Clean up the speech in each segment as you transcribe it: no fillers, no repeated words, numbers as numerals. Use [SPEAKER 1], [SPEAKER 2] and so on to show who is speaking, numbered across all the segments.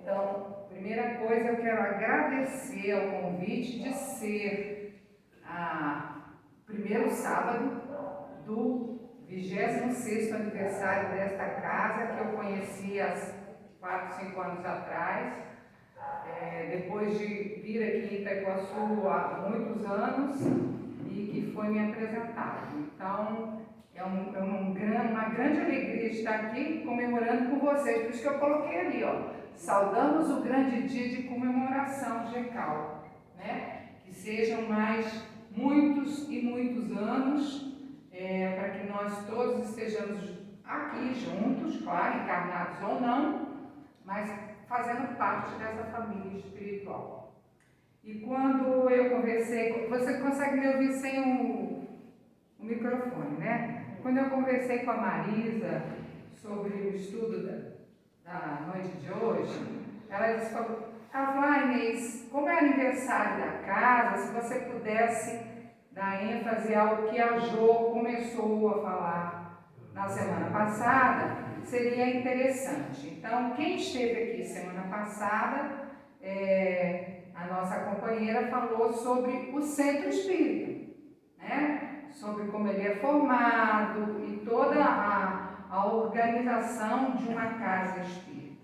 [SPEAKER 1] Então, primeira coisa, eu quero agradecer ao convite de ser o primeiro sábado do 26º aniversário desta casa, que eu conheci há 4, 5 anos atrás, depois de vir aqui em Itaiguaçu há muitos anos e que foi me apresentado. Então, uma grande alegria estar aqui comemorando com vocês, por isso que eu coloquei ali, ó. Saudamos o grande dia de comemoração de GECAL, né? Que sejam mais muitos e muitos anos, para que nós todos estejamos aqui juntos, claro, encarnados ou não, mas fazendo parte dessa família espiritual. E quando eu conversei, você consegue me ouvir sem o microfone, né? Quando eu conversei com a Marisa sobre o estudo da noite de hoje, ela falou, Inês, como é aniversário da casa, se você pudesse dar ênfase ao que a Jo começou a falar na semana passada, seria interessante. Então, quem esteve aqui semana passada, a nossa companheira falou sobre o Centro Espírita, né? Sobre como ele é formado e toda a organização de uma casa espírita.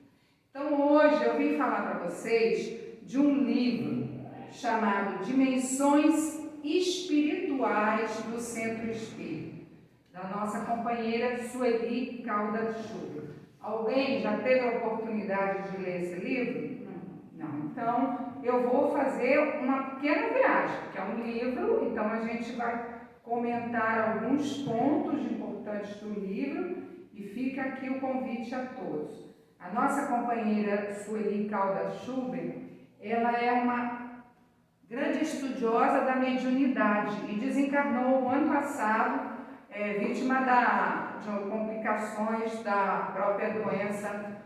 [SPEAKER 1] Então, hoje eu vim falar para vocês de um livro chamado Dimensões Espirituais do Centro Espírita, da nossa companheira Sueli Caldas Chuva. Alguém já teve a oportunidade de ler esse livro? Não. Então, eu vou fazer uma pequena viagem, que é um livro, então a gente vai comentar alguns pontos importantes do livro e fica aqui o convite a todos. A nossa companheira Sueli Caldas Schuber, ela é uma grande estudiosa da mediunidade e desencarnou o ano passado, vítima de complicações da própria doença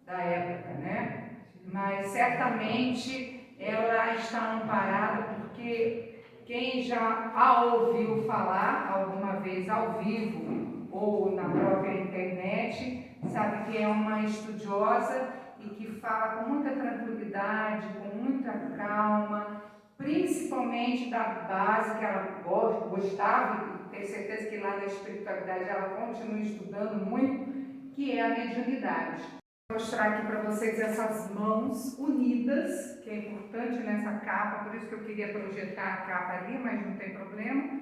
[SPEAKER 1] da época, né? Mas certamente ela está amparada porque quem já a ouviu falar alguma vez ao vivo ou na própria internet, sabe que é uma estudiosa e que fala com muita tranquilidade, com muita calma, principalmente da base que ela gostava, e tenho certeza que lá na espiritualidade ela continua estudando muito, que é a mediunidade. Vou mostrar aqui para vocês essas mãos unidas, que é importante nessa capa, por isso que eu queria projetar a capa ali, mas não tem problema,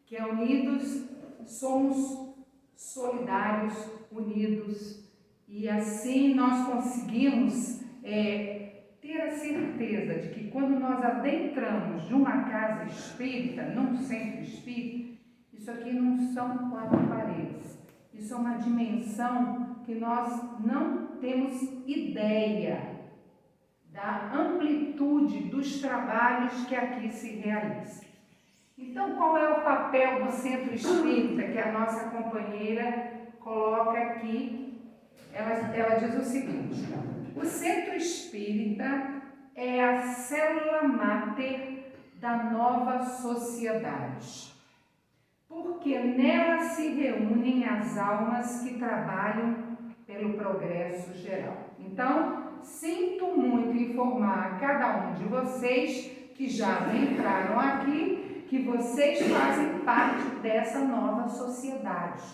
[SPEAKER 1] que é unidos, somos solidários, unidos, e assim nós conseguimos ter a certeza de que quando nós adentramos de uma casa espírita, num centro espírita, isso aqui não são 4 paredes, isso é uma dimensão que nós não temos ideia da amplitude dos trabalhos que aqui se realizam. Então, qual é o papel do Centro Espírita que a nossa companheira coloca aqui? Ela diz o seguinte: o Centro Espírita é a célula máter da nova sociedade, porque nela se reúnem as almas que trabalham pelo progresso geral. Então, sinto muito informar a cada um de vocês que já entraram aqui, que vocês fazem parte dessa nova sociedade.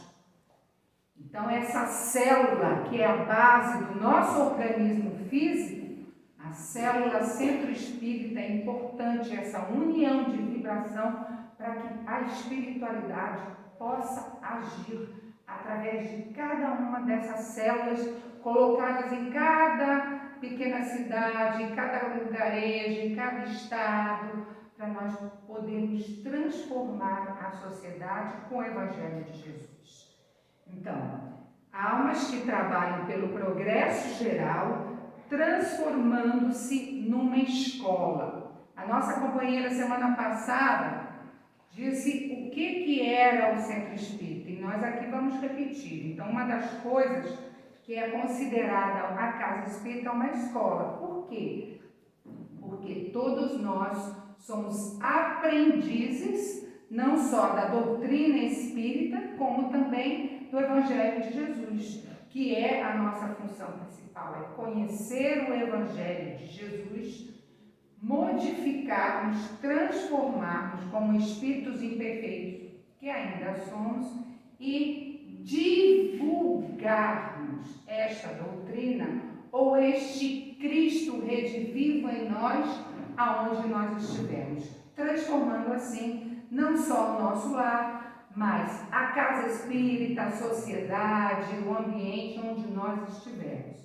[SPEAKER 1] Então, essa célula, que é a base do nosso organismo físico, a célula Centro Espírita, é importante essa união de vibração para que a espiritualidade possa agir através de cada uma dessas células colocadas em cada pequena cidade, em cada lugarejo, em cada estado, para nós podermos transformar a sociedade com o Evangelho de Jesus. Então, almas que trabalham pelo progresso geral, transformando-se numa escola. A nossa companheira semana passada disse o que era o Centro Espírita, e nós aqui vamos repetir. Então, uma das coisas que é considerada a Casa Espírita é uma escola. Por quê? Porque todos nós somos aprendizes, não só da doutrina espírita, como também do Evangelho de Jesus. que é a nossa função principal, é conhecer o Evangelho de Jesus, modificarmos, transformarmos como espíritos imperfeitos, que ainda somos, e divulgarmos esta doutrina ou este Cristo redivivo em nós, aonde nós estivermos, transformando assim não só o nosso lar, mas a casa espírita, a sociedade, o ambiente onde nós estivermos.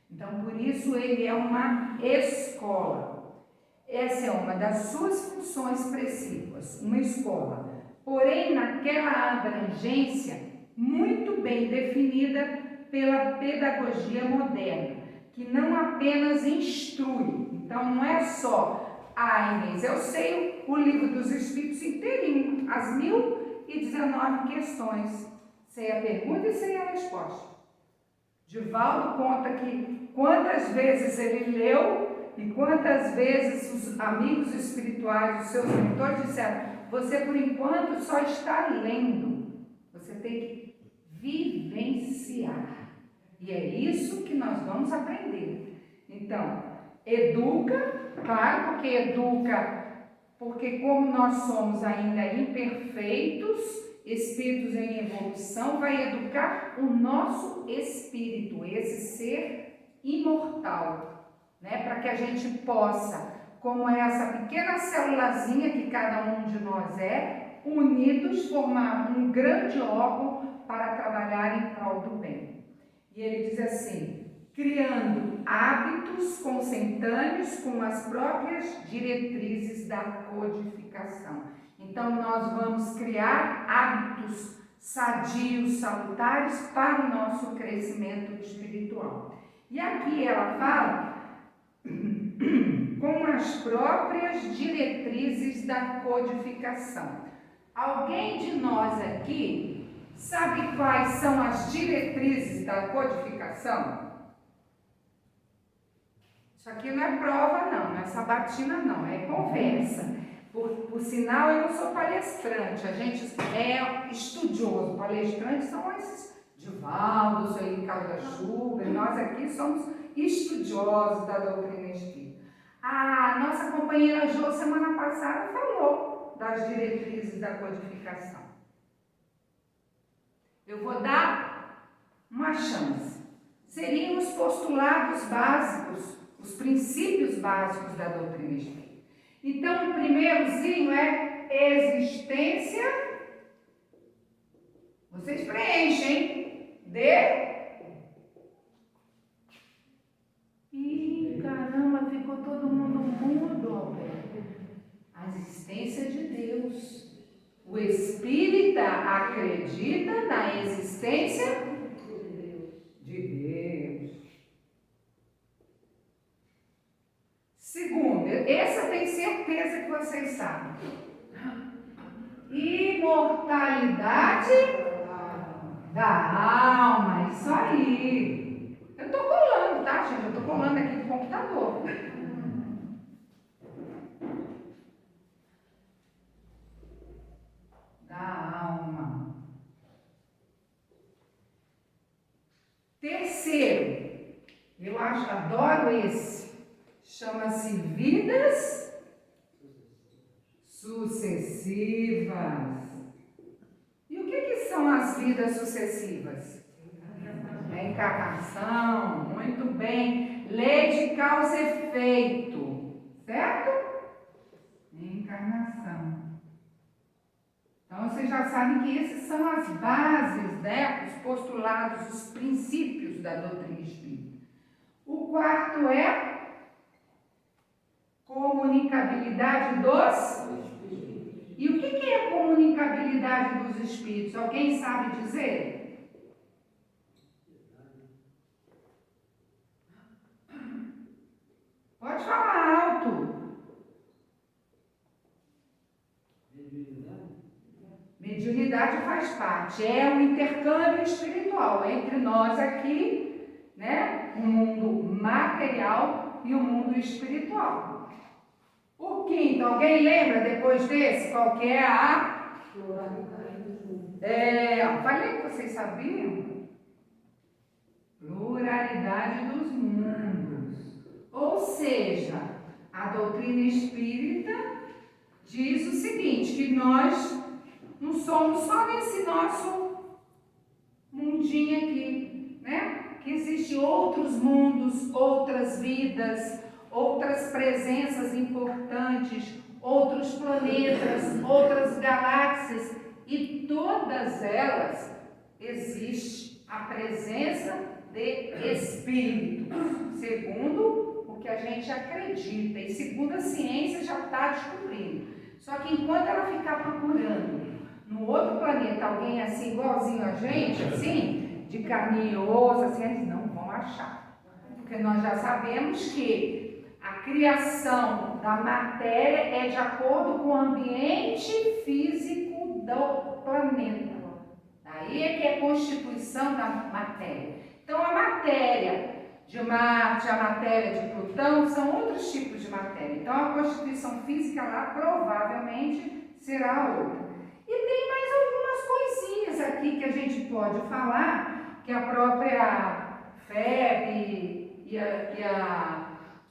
[SPEAKER 1] Então, por isso ele é uma escola. Essa é uma das suas funções principais, uma escola. Porém, naquela abrangência muito bem definida pela pedagogia moderna, que não apenas instrui. Então, não é só, Inês, eu sei o livro dos Espíritos inteirinho, as 1019 questões. Sei a pergunta e sei a resposta. Divaldo conta que quantas vezes ele leu e quantas vezes os amigos espirituais, os seus mentores disseram: você por enquanto só está lendo, você tem que vivenciar. E é isso que nós vamos aprender. Então, educa, claro, porque educa, porque como nós somos ainda imperfeitos, espíritos em evolução, vai educar o nosso espírito, esse ser imortal, né? Para que a gente possa, como é essa pequena célulazinha que cada um de nós é, unidos formar um grande órgão para trabalhar em prol do bem. E ele diz assim: criando hábitos consentâneos com as próprias diretrizes da codificação. Então, nós vamos criar hábitos sadios, salutares para o nosso crescimento espiritual. E aqui ela fala com as próprias diretrizes da codificação. Alguém de nós aqui sabe quais são as diretrizes da codificação? Isso aqui não é prova não, não é sabatina não, é conversa. Por sinal, eu não sou palestrante, a gente é estudioso. Palestrantes são esses Divaldo, Sueli Calda Chuva, nós aqui somos estudiosos da doutrina espírita. A nossa companheira Jo, semana passada, falou das diretrizes da codificação. Eu vou dar uma chance. Seriam os postulados básicos, os princípios básicos da doutrina espírita. Então, o primeirozinho é existência. Vocês preenchem de... Ih, caramba, ficou todo mundo mudo, Alberto. A existência de Deus. O espírita acredita na existência de Deus. Segundo, essa tem certeza que vocês sabem. Imortalidade da alma, isso aí. Eu estou colando, tá, gente? Eu estou colando aqui no computador. Da alma. Terceiro, eu adoro esse. Chama-se vidas sucessivas. E o que são as vidas sucessivas? Reencarnação, muito bem. Lei de causa e efeito, certo? Reencarnação. Então, vocês já sabem que essas são as bases, né? Os postulados, os princípios da doutrina espírita. O quarto é comunicabilidade dos espíritos. E o que é a comunicabilidade dos espíritos? Alguém sabe dizer? Pode falar alto. Mediunidade faz parte. É um intercâmbio espiritual entre nós aqui, né? O mundo material e o mundo espiritual. O quinto, alguém lembra depois desse qual que é a? Falei que vocês sabiam. Pluralidade dos mundos. Ou seja, a doutrina espírita diz o seguinte, que nós não somos só nesse nosso mundinho aqui, né? Que existem outros mundos, outras vidas, outras presenças importantes, outros planetas, outras galáxias, e todas elas existe a presença de espíritos, segundo o que a gente acredita e segundo a ciência já está descobrindo. Só que enquanto ela ficar procurando no outro planeta alguém assim, igualzinho a gente, assim, de carne e osso, assim, eles não vão achar. Porque nós já sabemos que a criação da matéria é de acordo com o ambiente físico do planeta. Daí é que é a constituição da matéria. Então, a matéria de Marte, a matéria de Plutão, são outros tipos de matéria. Então, a constituição física lá provavelmente será outra. E tem mais algumas coisinhas aqui que a gente pode falar, que a própria FEB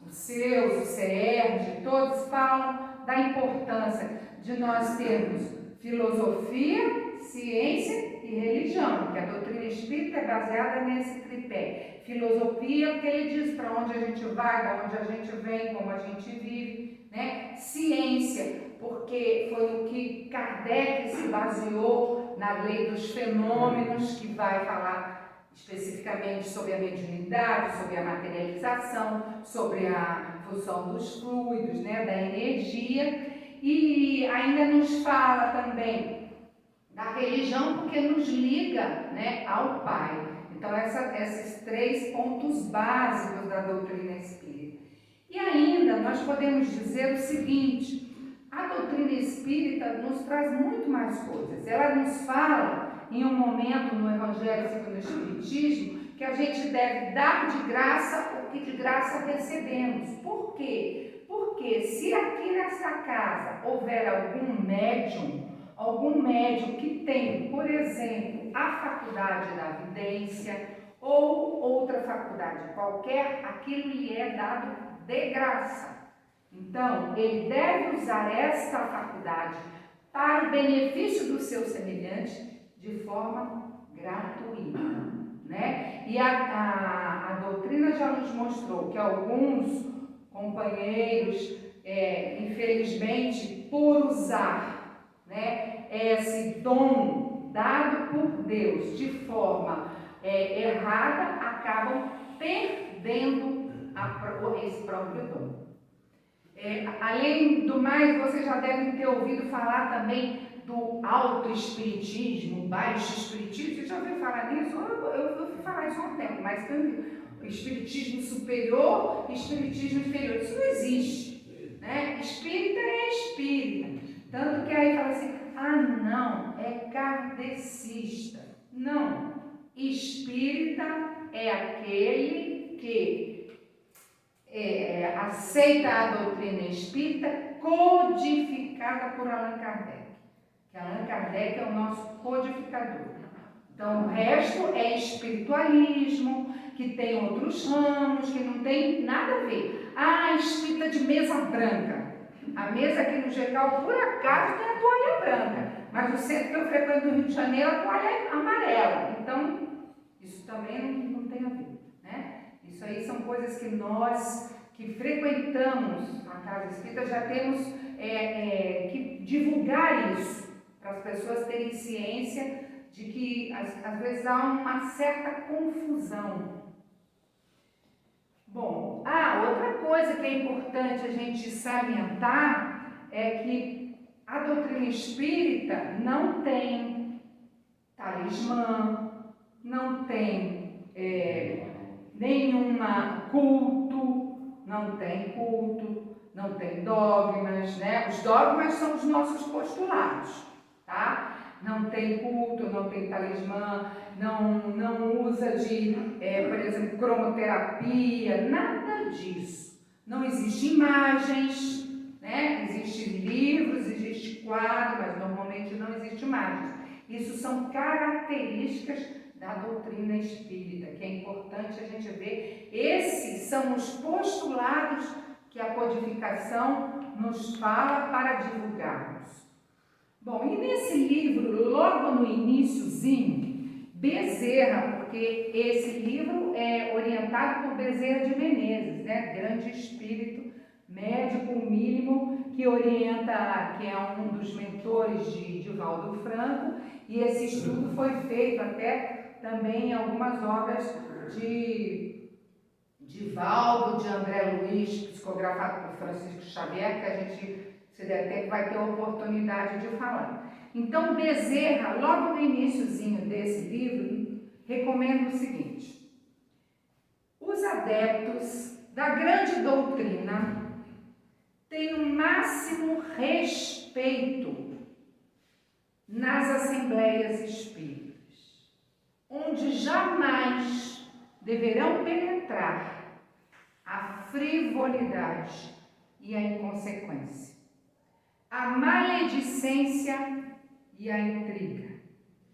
[SPEAKER 1] os seus, o CERJ, todos falam da importância de nós termos filosofia, ciência e religião, que a doutrina espírita é baseada nesse tripé. Filosofia, porque ele diz para onde a gente vai, de onde a gente vem, como a gente vive, né? Ciência, porque foi no que Kardec se baseou na lei dos fenômenos, que vai falar especificamente sobre a mediunidade, sobre a materialização, sobre a função dos fluidos, né, da energia, e ainda nos fala também da religião, porque nos liga, né, ao Pai. Então, esses 3 pontos básicos da doutrina espírita. E ainda nós podemos dizer o seguinte: a doutrina espírita nos traz muito mais coisas. Ela nos fala, em um momento no Evangelho segundo o Espiritismo, que a gente deve dar de graça o que de graça recebemos. Por quê? Porque se aqui nessa casa houver algum médium que tem, por exemplo, a faculdade da vidência ou outra faculdade qualquer, aquilo lhe é dado de graça. Então, ele deve usar esta faculdade para o benefício do seu semelhante de forma gratuita, né? E a doutrina já nos mostrou que alguns companheiros, infelizmente, por usar, né, esse dom dado por Deus de forma errada, acabam perdendo esse próprio dom. Além do mais, vocês já devem ter ouvido falar também do autoespiritismo, baixo espiritismo. Você já ouviu falar nisso? Eu ouvi falar isso há um tempo, mas tem o espiritismo superior e espiritismo inferior. Isso não existe, né? Espírita é espírita. Tanto que aí fala assim, não, é kardecista. Não, espírita é aquele que aceita a doutrina espírita codificada por Allan Kardec. Que Allan Kardec é o nosso codificador. Então, o resto é espiritualismo, que tem outros ramos, que não tem nada a ver. Espírita de mesa branca. A mesa aqui no GECAL, por acaso, tem a toalha branca. Mas o centro que eu frequento no Rio de Janeiro, a toalha é amarela. Então, isso também não tem a ver, né? Isso aí são coisas que nós que frequentamos a Casa Espírita já temos que divulgar isso, para as pessoas terem ciência de que às vezes há uma certa confusão. Bom, outra coisa que é importante a gente salientar é que a doutrina espírita não tem talismã, não tem nenhuma culto, não tem dogmas, né? Os dogmas são os nossos postulados, tá? Não tem culto, não tem talismã, não usa de, por exemplo, cromoterapia, nada disso. Não existe imagens, né? Existem livros, existe quadro, mas normalmente não existe imagens. Isso são características da doutrina espírita, que é importante a gente ver. Esses são os postulados que a codificação nos fala para divulgarmos. Bom, e nesse livro, logo no iniciozinho, Bezerra, porque esse livro é orientado por Bezerra de Menezes, né? Grande espírito, médico mínimo, que orienta, que é um dos mentores de Divaldo Franco, e esse estudo foi feito até também em algumas obras de Divaldo, de André Luiz, psicografado por Francisco Xavier, que a gente até vai ter a oportunidade de falar. Então, Bezerra, logo no iniciozinho desse livro, recomenda o seguinte: os adeptos da grande doutrina têm o máximo respeito nas assembleias espíritas, onde jamais deverão penetrar a frivolidade e a inconsequência, a maledicência e a intriga,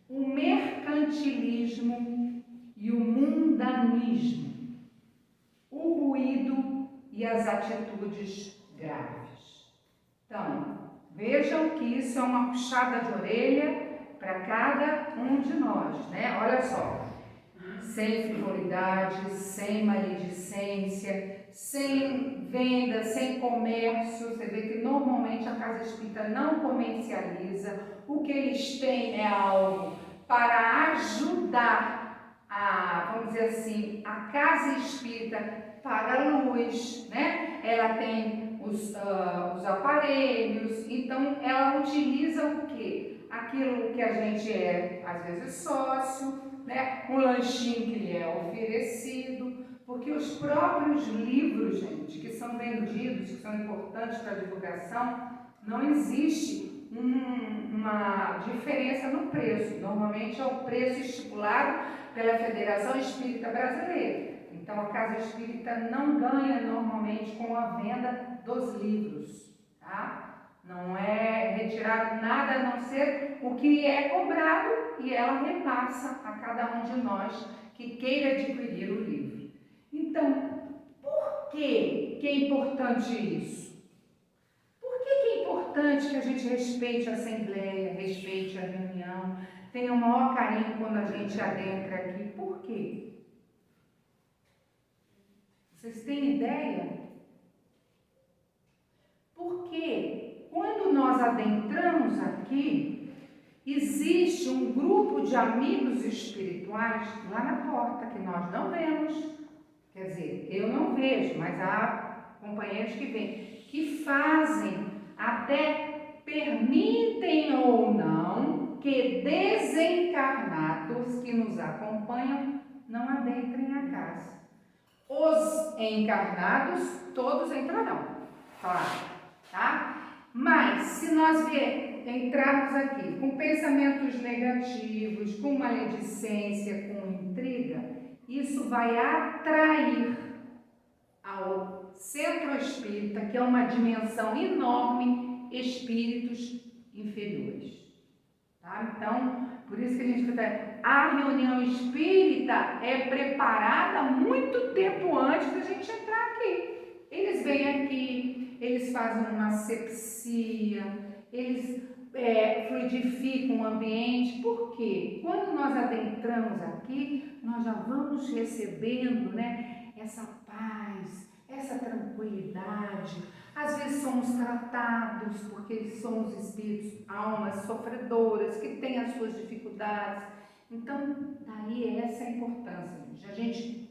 [SPEAKER 1] o mercantilismo e o mundanismo, o ruído e as atitudes graves. Então, vejam que isso é uma puxada de orelha para cada um de nós, né? Olha só, sem frivolidade, sem maledicência, sem venda, sem comércio. Você vê que normalmente a casa espírita não comercializa. O que eles têm é algo para ajudar a, vamos dizer assim, a casa espírita paga luz, né? Ela tem os aparelhos, então ela utiliza o quê? Aquilo que a gente é, às vezes, sócio, né? Um lanchinho que lhe é oferecido, porque os próprios livros, gente, que são vendidos, que são importantes para a divulgação, não existe uma diferença no preço. Normalmente é o preço estipulado pela Federação Espírita Brasileira. Então, a Casa Espírita não ganha normalmente com a venda dos livros, tá? Não é retirado nada a não ser o que é cobrado e ela repassa a cada um de nós que queira adquirir o livro. Então, por que é importante isso? Por que é importante que a gente respeite a assembleia, respeite a reunião, tenha o maior carinho quando a gente adentra aqui? Por quê? Vocês têm ideia? Porque quando nós adentramos aqui, existe um grupo de amigos espirituais lá na porta que nós não vemos. Quer dizer, eu não vejo, mas há companheiros que vêm, que fazem, até permitem ou não, que desencarnados que nos acompanham não adentrem a casa. Os encarnados, todos entrarão, claro, tá? Mas, se nós entrarmos aqui com pensamentos negativos, com maledicência, com intriga, isso vai atrair ao centro espírita, que é uma dimensão enorme, espíritos inferiores. Tá? Então, por isso que a gente fala, a reunião espírita é preparada muito tempo antes da gente entrar aqui. Eles vêm aqui, eles fazem uma asepsia, eles fluidificam o ambiente. Por quê? Quando nós adentramos aqui, nós já vamos recebendo, né, essa paz, essa tranquilidade. Às vezes somos tratados porque somos espíritos, almas sofredoras, que têm as suas dificuldades. Então, daí essa é a importância de a gente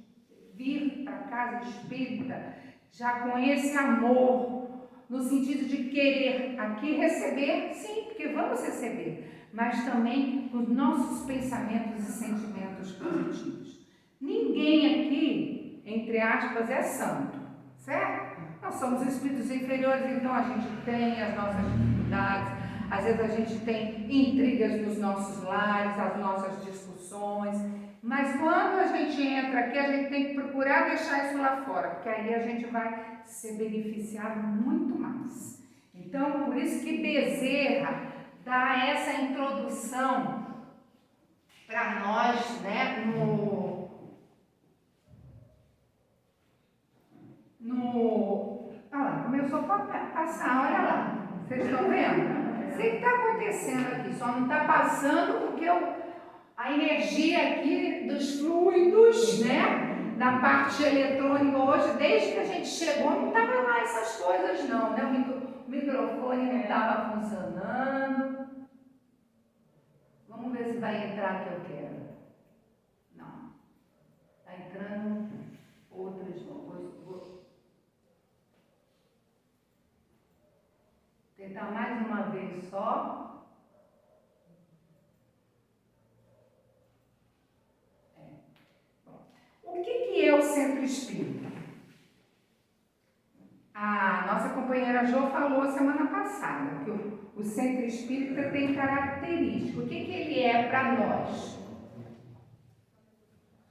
[SPEAKER 1] vir para a casa espírita já com esse amor, no sentido de querer aqui receber, sim, porque vamos receber, mas também com os nossos pensamentos e sentimentos positivos. Ninguém aqui, entre aspas, é santo, certo? Nós somos espíritos inferiores, então a gente tem as nossas dificuldades, às vezes a gente tem intrigas nos nossos lares, as nossas discussões, mas quando a gente entra aqui, a gente tem que procurar deixar isso lá fora, porque aí a gente vai ser beneficiado muito mais. Então, por isso que Bezerra dá essa introdução para nós, né, passar, olha lá. Vocês estão vendo? Sei que está acontecendo aqui, só não está passando porque a energia aqui dos fluidos, né? Na parte eletrônica hoje, desde que a gente chegou, não estava lá essas coisas não, né? O microfone não estava funcionando. Vamos ver se vai entrar que eu quero. Não. Está entrando outras. Vou tentar mais uma vez só. O que é o centro espírita? A nossa companheira Jo falou semana passada que o centro espírita tem característica. O que ele é para nós?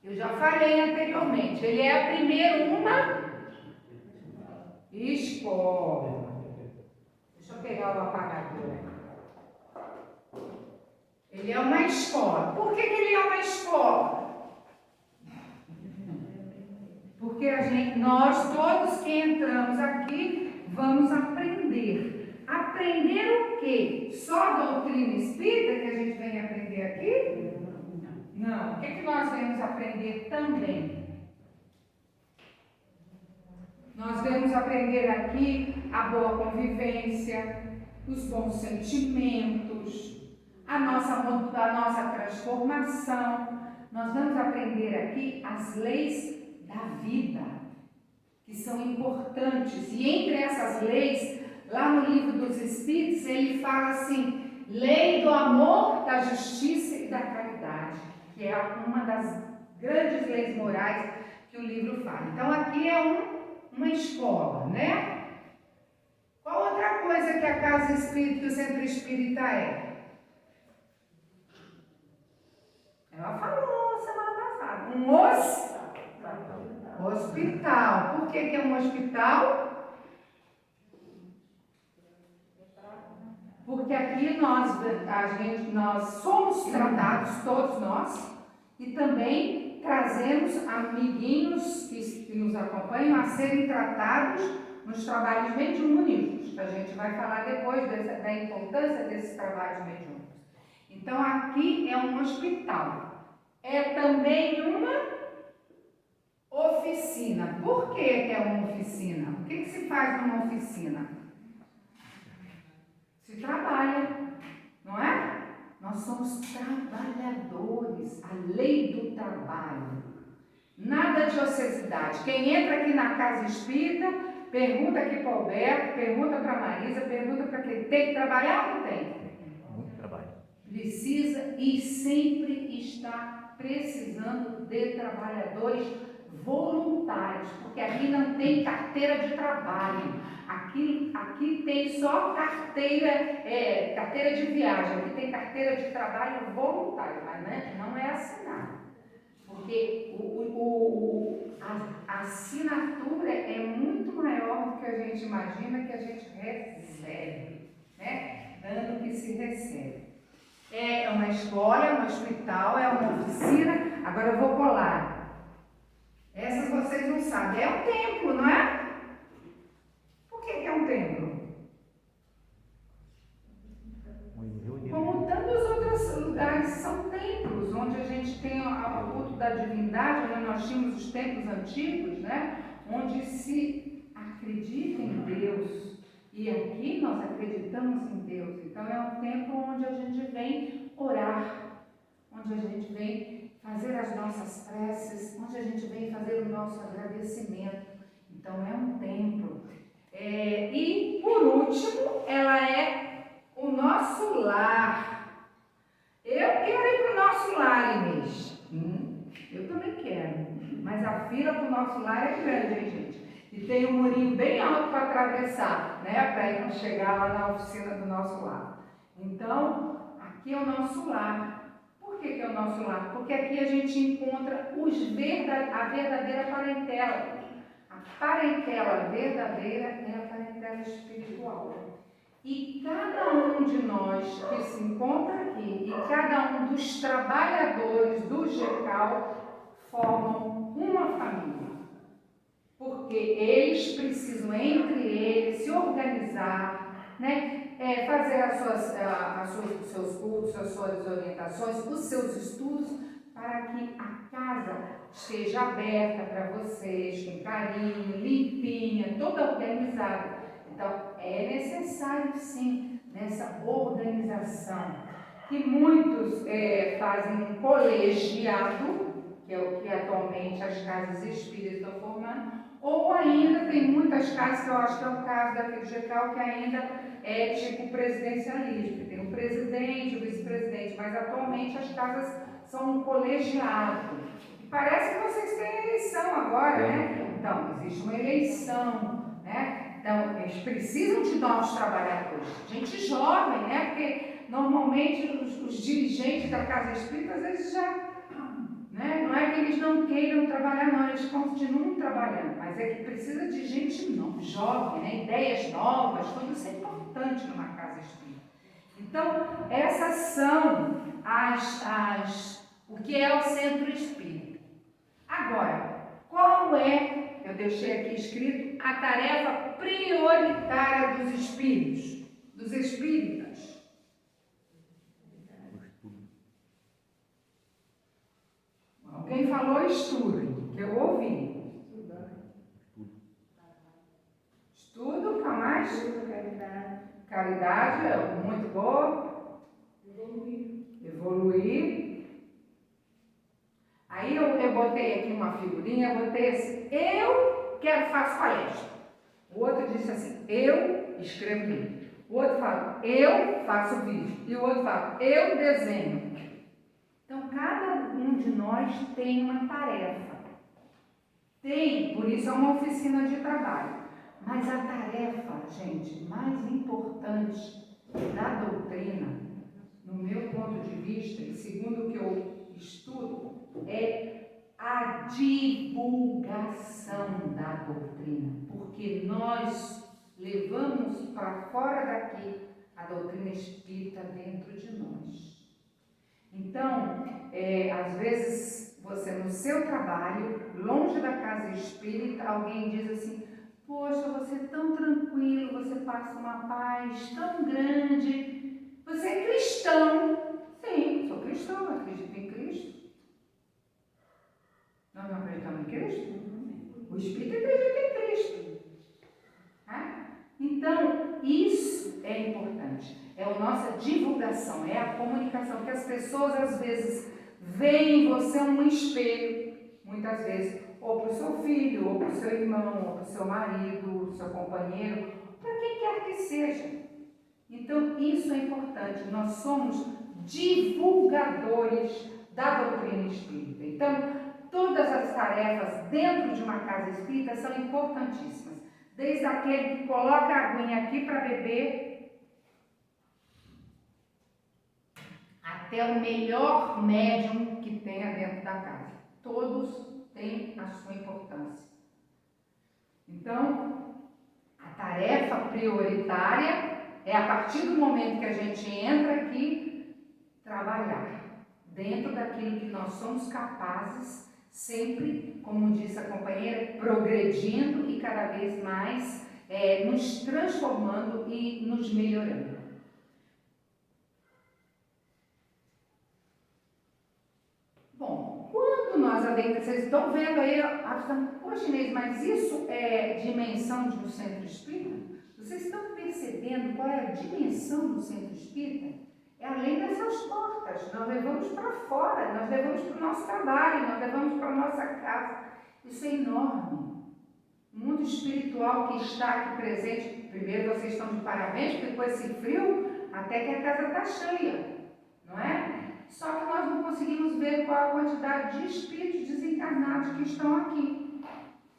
[SPEAKER 1] Eu já falei anteriormente, ele é primeiro uma escola. Deixa eu pegar o apagador. Ele é uma escola. Por que ele é uma escola? Porque nós todos que entramos aqui vamos aprender. Aprender o quê? Só a doutrina espírita que a gente vem aprender aqui? Não. O que nós vamos aprender também? Nós vamos aprender aqui a boa convivência, os bons sentimentos, a nossa transformação. Nós vamos aprender aqui as leis da vida, que são importantes. E entre essas leis, lá no Livro dos Espíritos, ele fala assim: lei do amor, da justiça e da caridade, que é uma das grandes leis morais que o livro fala. Então aqui é uma escola, né? Qual outra coisa que a casa espírita, que o centro espírita é? Ela falou semana passada, hospital. Por que é um hospital? Porque aqui nós somos tratados, todos nós, e também trazemos amiguinhos que nos acompanham a serem tratados nos trabalhos mediúnicos, que a gente vai falar depois da importância desses trabalhos mediúnicos. Então aqui é um hospital. É também uma oficina. Por que é uma oficina? O que se faz numa oficina? Se trabalha, não é? Nós somos trabalhadores, a lei do trabalho. Nada de ociosidade. Quem entra aqui na casa espírita, pergunta aqui para o Alberto, pergunta para a Marisa, pergunta para quem tem que trabalhar ou não tem?
[SPEAKER 2] Muito trabalho.
[SPEAKER 1] Precisa e sempre está precisando de trabalhadores voluntários, porque aqui não tem carteira de trabalho, aqui tem só carteira de viagem, aqui tem carteira de trabalho voluntário, mas né, não é assinado, porque a assinatura é muito maior do que a gente imagina que a gente recebe, né? Dando o que se recebe. É uma escola, é um hospital, é uma oficina. Agora eu vou colar. Essas vocês não sabem. É um templo, não é? Por que é um templo? Como tantos outros lugares são templos, onde a gente tem o culto da divindade, onde nós tínhamos os templos antigos, né? Onde se acredita em Deus. E aqui nós acreditamos em Deus. Então é um templo onde a gente vem orar, onde a gente vem fazer as nossas preces, onde a gente vem fazer o nosso agradecimento. Então é um templo. E por último, ela é o nosso lar. Eu quero ir para o nosso lar, Inês. Eu também quero. Mas a fila para o nosso lar é grande, hein, gente? E tem um murinho bem alto para atravessar, né? Para não chegar lá na oficina do nosso lar. Então, aqui é o nosso lar. Por que é o nosso lar? Porque aqui a gente encontra a verdadeira parentela. A parentela verdadeira é a parentela espiritual. E cada um de nós que se encontra aqui e cada um dos trabalhadores do GECAL formam uma família. porque eles precisam, entre eles, se organizar, né? Fazer os seus cursos, as suas orientações, os seus estudos, para que a casa esteja aberta para vocês, com carinho, limpinha, toda organizada. Então, é necessário, sim, nessa organização, que muitos fazem um colegiado, que é o que atualmente as casas espíritas estão formando, ou ainda tem muitas casas, que eu acho que é o caso daquele GECAL, que ainda é tipo presidencialismo, que tem o presidente, o vice-presidente, mas atualmente as casas são um colegiado. Parece que vocês têm eleição agora, né? Então, existe uma eleição, né? Então, eles precisam de novos trabalhadores, gente jovem, né? Porque normalmente os dirigentes da casa espírita, às vezes já, né? Não é que eles não queiram trabalhar, não, eles continuam trabalhando, mas é que precisa de gente jovem, né? Ideias novas, tudo isso é importante numa casa espírita. Então, essas são o que é o centro espírita. Agora, qual é, eu deixei aqui escrito, a tarefa prioritária dos espíritos, dos espíritas? Alguém falou estudo, que eu ouvi. Estudo, o que mais? Caridade, é muito boa. Evoluir. Aí eu botei aqui uma figurinha, eu botei assim, eu faço palestra. O outro disse assim, eu escrevo livro. O outro fala, eu faço vídeo. E o outro fala, eu desenho. Então, cada um de nós tem uma tarefa. Por isso é uma oficina de trabalho. Mas a tarefa, gente, mais importante da doutrina, no meu ponto de vista, e segundo o que eu estudo, é a divulgação da doutrina. Porque nós levamos para fora daqui a doutrina espírita dentro de nós. Então, às vezes, você no seu trabalho, longe da casa espírita, alguém diz assim, poxa, você é tão tranquilo, você passa uma paz tão grande, você é cristão. Sim, sou cristão, acredito em Cristo. Nós não acreditamos em Cristo? O espírito acredita em Cristo. Então, isso é importante. É a nossa divulgação, é a comunicação, que as pessoas às vezes veem em você um espelho, muitas vezes, ou para o seu filho, ou para o seu irmão, ou para o seu marido, seu companheiro, para quem quer que seja. Então, isso é importante. Nós somos divulgadores da doutrina espírita. Então, todas as tarefas dentro de uma casa espírita são importantíssimas. Desde aquele que coloca a aguinha aqui para beber, até o melhor médium que tenha dentro da casa. Todos têm a sua importância. Então, a tarefa prioritária é, a partir do momento que a gente entra aqui, trabalhar dentro daquilo que nós somos capazes, sempre, como disse a companheira, progredindo e cada vez mais nos transformando e nos melhorando. Bom, quando nós adentramos, vocês estão vendo aí, poxa, Inês, mas isso é dimensão do centro espírita? Vocês estão percebendo qual é a dimensão do centro espírita? É além dessas portas, nós levamos para fora, nós levamos para o nosso trabalho, nós levamos para a nossa casa. Isso é enorme. O mundo espiritual que está aqui presente, primeiro vocês estão de parabéns, porque com esse frio, até que a casa está cheia, não é? Só que nós não conseguimos ver qual a quantidade de espíritos desencarnados que estão aqui,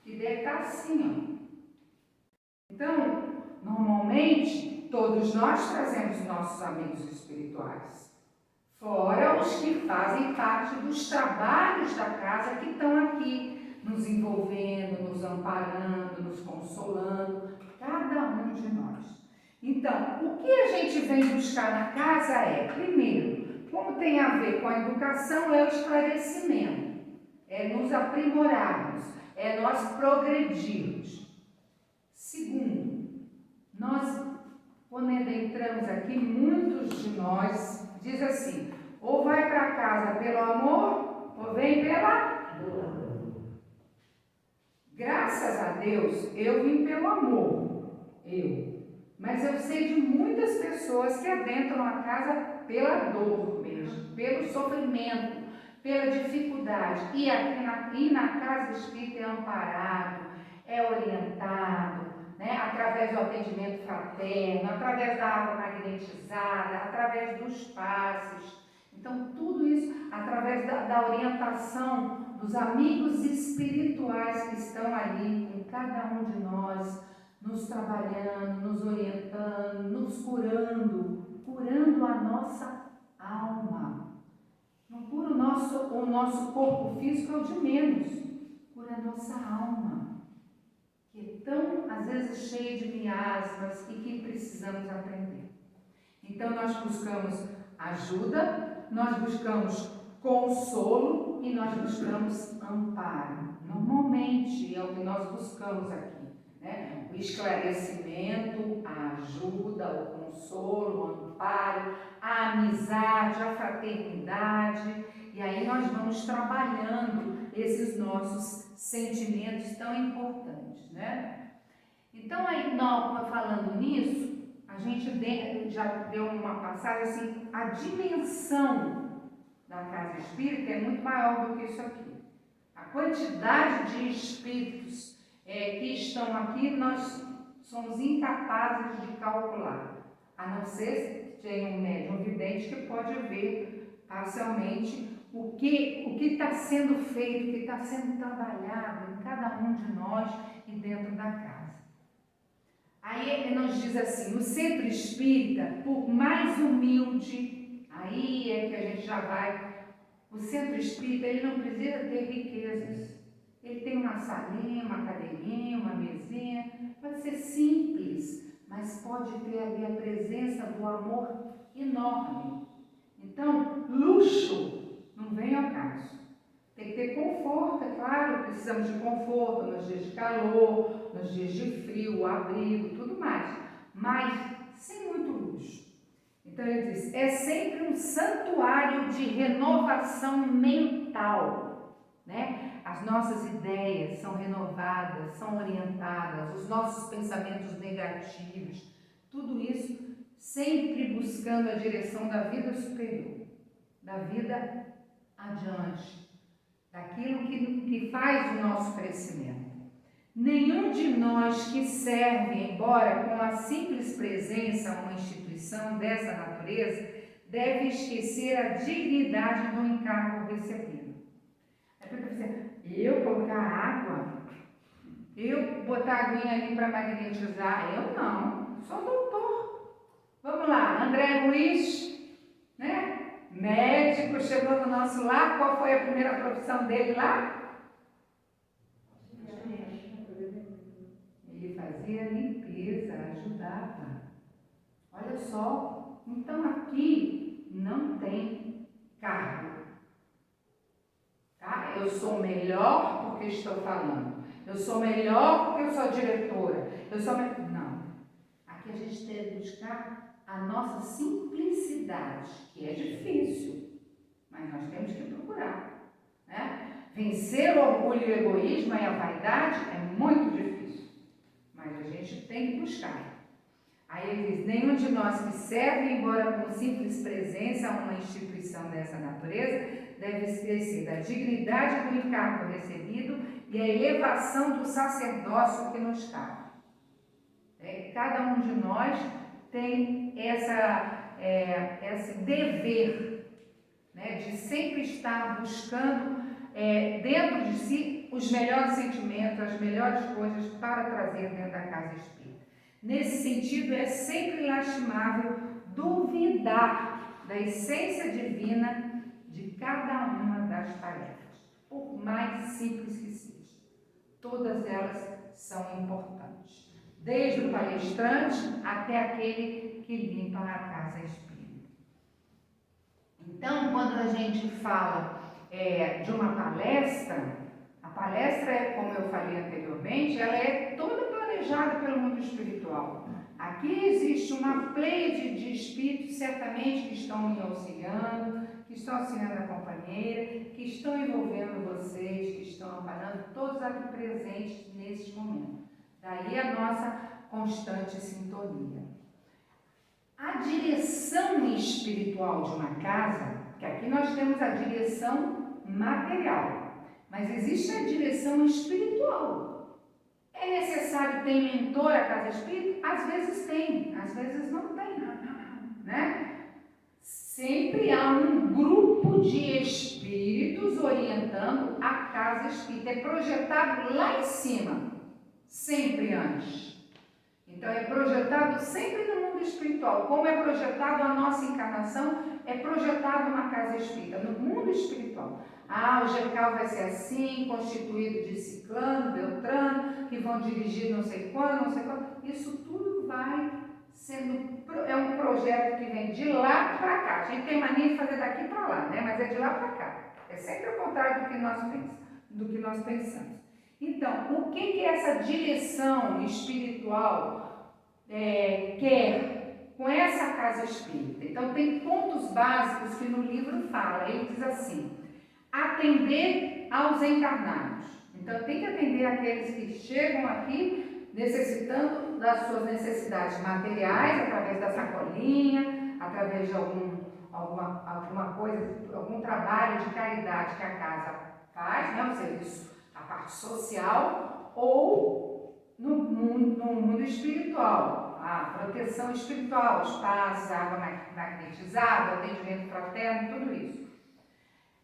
[SPEAKER 1] que deve estar assim, ó. Então, normalmente, todos nós trazemos nossos amigos espirituais, fora os que fazem parte dos trabalhos da casa que estão aqui, nos envolvendo, nos amparando, nos consolando, cada um de nós. Então, o que a gente vem buscar na casa é, primeiro, como tem a ver com a educação, é o esclarecimento, é nos aprimorarmos, é nós progredirmos. Segundo, nós, quando entramos aqui, muitos de nós diz assim, ou vai para casa pelo amor, ou vem pela dor. Graças a Deus, eu vim pelo amor, mas eu sei de muitas pessoas que adentram a casa pela dor mesmo, pelo sofrimento, pela dificuldade. E aqui na casa espírita é amparado, é orientado, né? Através do atendimento fraterno, através da água magnetizada, através dos passes. Então, tudo isso através da orientação dos amigos espirituais que estão ali com cada um de nós, nos trabalhando, nos orientando, nos curando a nossa alma. Não cura o nosso corpo físico, é o de menos, cura a nossa alma, que é tão, às vezes, cheia de miasmas e que precisamos aprender. Então, nós buscamos ajuda, nós buscamos consolo e nós buscamos amparo. Normalmente é o que nós buscamos aqui, né? O esclarecimento, a ajuda, o consolo, o amparo, a amizade, a fraternidade. E aí nós vamos trabalhando esses nossos sentimentos tão importantes, né? Então, aí, nós, falando nisso, a gente já deu uma passagem assim, a dimensão da casa espírita é muito maior do que isso aqui. A quantidade de espíritos que estão aqui, nós somos incapazes de calcular, a não ser que tenha um médium vidente que pode ver parcialmente o que está sendo feito, o que está sendo trabalhado em cada um de nós e dentro da casa. Aí ele nos diz assim, o centro espírita, por mais humilde, aí é que a gente já vai, o centro espírita, ele não precisa ter riquezas. Ele tem uma salinha, uma cadeirinha, uma mesinha, pode ser simples, mas pode ter ali a presença do amor enorme. Então, luxo não vem ao caso. Tem que ter conforto, é claro, precisamos de conforto nos dias de calor, nos dias de frio, abrigo, tudo mais, mas sem muito luxo. Então ele diz, é sempre um santuário de renovação mental, né? As nossas ideias são renovadas, são orientadas, os nossos pensamentos negativos, tudo isso sempre buscando a direção da vida superior, da vida adiante, daquilo que faz o nosso crescimento. Nenhum de nós que serve, embora com a simples presença a uma instituição dessa natureza, deve esquecer a dignidade do encargo recebido. É porque você, eu colocar água, eu botar a aguinha ali para magnetizar, eu não, sou doutor. Vamos lá, André Luiz, né? Médico, chegou no nosso lar, qual foi a primeira profissão dele lá? Ele fazia limpeza, ajudava. Olha só, então aqui não tem cargo. Tá? Eu sou melhor porque estou falando. Eu sou melhor porque eu sou diretora. Não. Aqui a gente deve buscar a nossa simplicidade, que é difícil, mas nós temos que procurar, né? Vencer o orgulho e o egoísmo e a vaidade é muito difícil, mas a gente tem que buscar. Aí ele diz, nenhum de nós que serve, embora com simples presença a uma instituição dessa natureza, deve esquecer da dignidade do encargo recebido e a elevação do sacerdócio que nos cabe. Cada um de nós tem esse dever, né, de sempre estar buscando dentro de si os melhores sentimentos, as melhores coisas para trazer dentro da casa espírita. Nesse sentido, é sempre lastimável duvidar da essência divina de cada uma das tarefas, por mais simples que seja. Todas elas são importantes, desde o palestrante até aquele que limpa a casa espírita. Então, quando a gente fala de uma palestra, A palestra, como eu falei anteriormente, ela é toda planejada pelo mundo espiritual. Aqui existe uma pleiade de espíritos, certamente, que estão me auxiliando, que estão auxiliando a companheira, que estão envolvendo vocês, que estão amparando, todos aqui presentes neste momento. Daí a nossa constante sintonia. A direção espiritual de uma casa, que aqui nós temos a direção material, mas existe a direção espiritual. É necessário ter mentor a casa espírita? Às vezes tem, às vezes não tem, né? Sempre há um grupo de espíritos orientando a casa espírita. É projetado lá em cima, sempre antes. Então é projetado sempre no mundo espiritual. Como é projetado a nossa encarnação, é projetado na casa espírita, no mundo espiritual. Ah, o GECAL vai ser assim, constituído de ciclano, beltrano, que vão dirigir não sei quando, não sei quando. Isso tudo vai sendo, é um projeto que vem de lá para cá. A gente tem mania de fazer daqui para lá, né? Mas é de lá para cá. É sempre o contrário do que nós pensamos. Então, o que essa direção espiritual quer com essa casa espírita? Então, tem pontos básicos que no livro fala. Ele diz assim: atender aos encarnados. Então, tem que atender aqueles que chegam aqui necessitando das suas necessidades materiais, através da sacolinha, através de alguma coisa, algum trabalho de caridade que a casa faz, né, o serviço, a parte social, ou no mundo espiritual, a proteção espiritual, os passes, a água magnetizada, atendimento fraterno, tudo isso.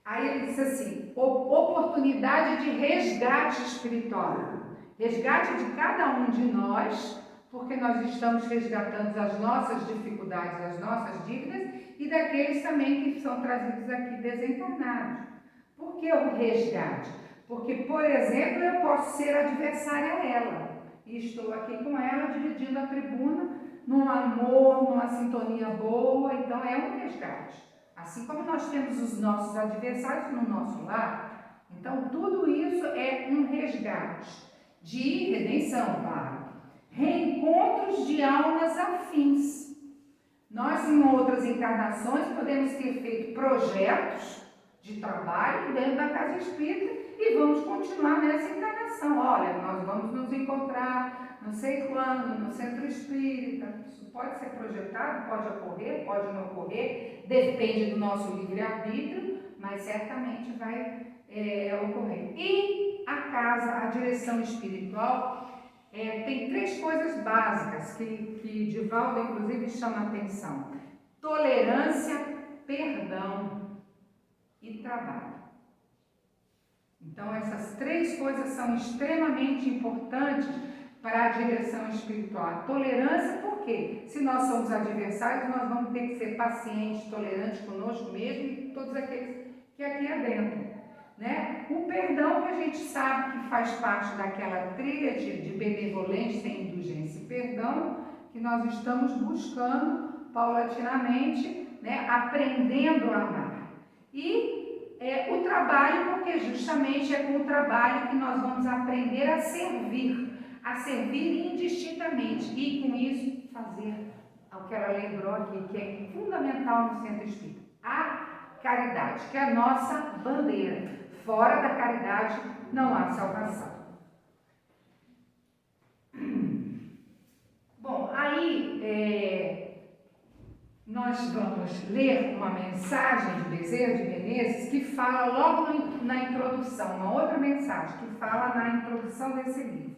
[SPEAKER 1] Aí ele diz assim: oportunidade de resgate espiritual. Resgate de cada um de nós, porque nós estamos resgatando as nossas dificuldades, as nossas dívidas, e daqueles também que são trazidos aqui desencarnados. Por que o resgate? Porque, por exemplo, eu posso ser adversária a ela, e estou aqui com ela, dividindo a tribuna, num amor, numa sintonia boa, então é um resgate. Assim como nós temos os nossos adversários no nosso lar, então tudo isso é um resgate de redenção, claro. Reencontros de almas afins. Nós, em outras encarnações, podemos ter feito projetos de trabalho dentro da casa espírita e vamos continuar nessa encarnação. Olha, nós vamos nos encontrar não sei quando, no centro espírita. Isso pode ser projetado, pode ocorrer, pode não ocorrer, depende do nosso livre-arbítrio, mas certamente vai ocorrer. E a casa, a direção espiritual, tem 3 coisas básicas que Divaldo, inclusive, chama a atenção: tolerância, perdão e trabalho. Então, essas 3 coisas são extremamente importantes para a direção espiritual. A tolerância, por quê? Se nós somos adversários, nós vamos ter que ser pacientes, tolerantes conosco mesmo e todos aqueles que aqui adentram, né? O perdão, que a gente sabe que faz parte daquela tríade de benevolência, indulgência e perdão, que nós estamos buscando paulatinamente, né? Aprendendo a amar. E o trabalho, porque justamente é com o trabalho que nós vamos aprender a servir indistintamente e com isso fazer o que ela lembrou aqui, que é fundamental no centro espírita: a caridade, que é a nossa bandeira. Fora da caridade não há salvação. Bom, aí nós vamos ler uma mensagem de Bezerra de Menezes que fala logo na introdução, uma outra mensagem que fala na introdução desse livro.